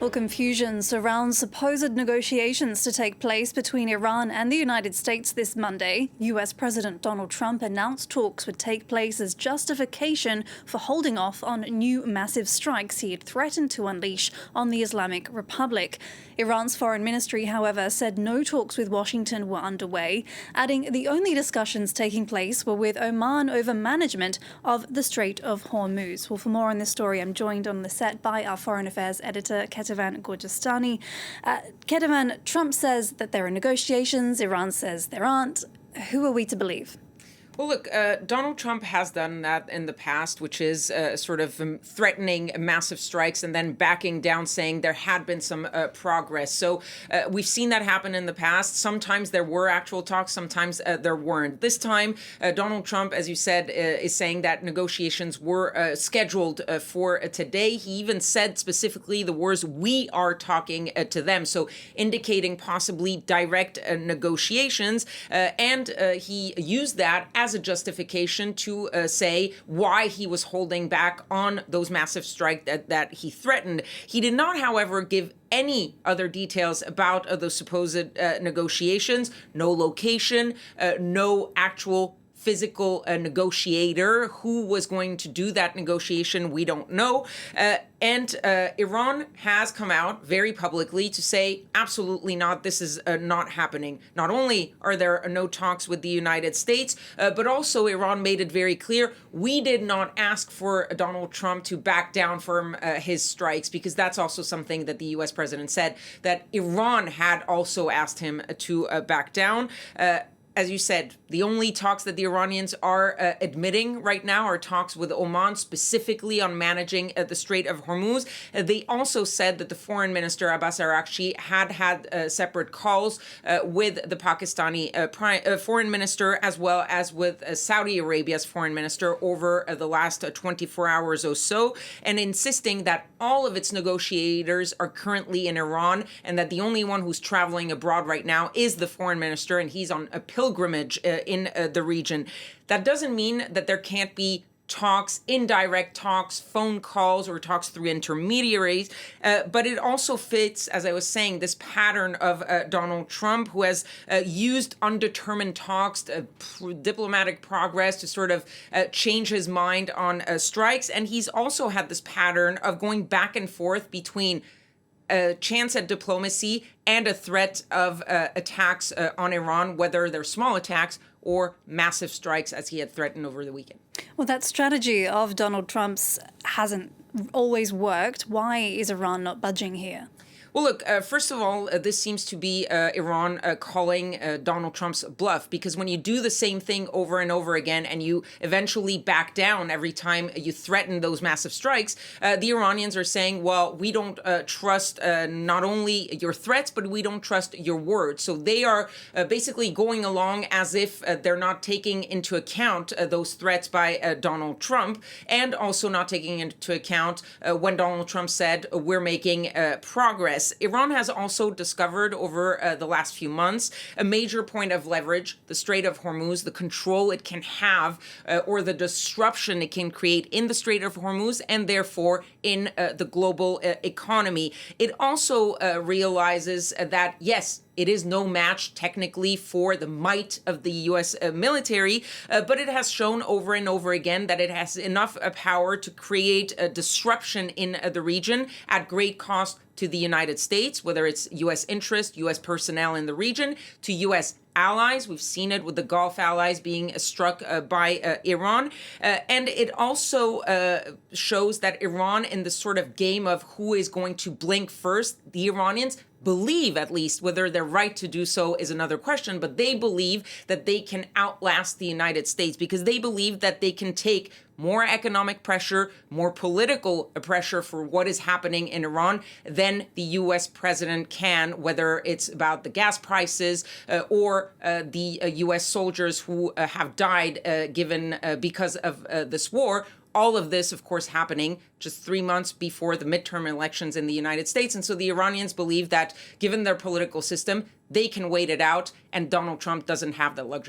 Well, confusion surrounds supposed negotiations to take place between Iran and the United States this Monday. US President Donald Trump announced talks would take place as justification for holding off on new massive strikes he had threatened to unleash on the Islamic Republic. Iran's foreign ministry, however, said no talks with Washington were underway, adding the only discussions taking place were with Oman over management of the Strait of Hormuz. Well, for more on this story, I'm joined on the set by our foreign affairs editor, Kethevane Gorjestani. Kethevane, Trump says that there are negotiations, Iran says there aren't. Who are we to believe? Well, look, Donald Trump has done that in the past, which is sort of threatening massive strikes and then backing down, saying there had been some progress. So we've seen that happen in the past. Sometimes there were actual talks, sometimes there weren't. This time, Donald Trump, as you said, is saying that negotiations were scheduled for today. He even said specifically the words, "We are talking to them," so indicating possibly direct negotiations. And he used that as a justification to say why he was holding back on those massive strikes that he threatened. He did not, however, give any other details about those supposed negotiations, no location, no actual physical negotiator. Who was going to do that negotiation, we don't know. And Iran has come out very publicly to say, absolutely not, this is not happening. Not only are there no talks with the United States, but also Iran made it very clear, we did not ask for Donald Trump to back down from his strikes, because that's also something that the U.S. president said, that Iran had also asked him to back down. As you said, the only talks that the Iranians are admitting right now are talks with Oman, specifically on managing the Strait of Hormuz. They also said that the foreign minister, Abbas Araghchi, had separate calls with the Pakistani foreign minister, as well as with Saudi Arabia's foreign minister over the last 24 hours or so, and insisting that all of its negotiators are currently in Iran, and that the only one who's traveling abroad right now is the foreign minister, and he's on a pilgrimage in the region. That doesn't mean that there can't be talks, indirect talks, phone calls, or talks through intermediaries. But it also fits, as I was saying, this pattern of Donald Trump, who has used undetermined talks, diplomatic progress to sort of change his mind on strikes. And he's also had this pattern of going back and forth between a chance at diplomacy and a threat of attacks on Iran, whether they're small attacks or massive strikes, as he had threatened over the weekend. Well, that strategy of Donald Trump's hasn't always worked. Why is Iran not budging here? Well, look, first of all, this seems to be Iran calling Donald Trump's bluff, because when you do the same thing over and over again and you eventually back down every time you threaten those massive strikes, the Iranians are saying, well, we don't trust not only your threats, but we don't trust your words. So they are basically going along as if they're not taking into account those threats by Donald Trump, and also not taking into account when Donald Trump said, we're making progress. Iran has also discovered over the last few months a major point of leverage, the Strait of Hormuz, the control it can have or the disruption it can create in the Strait of Hormuz, and therefore in the global economy. It also realizes that, yes, it is no match technically for the might of the U.S. military, but it has shown over and over again that it has enough power to create a disruption in the region at great cost to the United States, whether it's U.S. interest, U.S. personnel in the region, to U.S. allies. We've seen it with the Gulf allies being struck by Iran. And it also shows that Iran, in the sort of game of who is going to blink first, the Iranians believe, at least, whether they're right to do so is another question, but they believe that they can outlast the United States, because they believe that they can take more economic pressure, more political pressure for what is happening in Iran than the U.S. president can, whether it's about the gas prices or the U.S. soldiers who have died because of this war. All of this, of course, happening just 3 months before the midterm elections in the United States. And so the Iranians believe that, given their political system, they can wait it out, and Donald Trump doesn't have that luxury.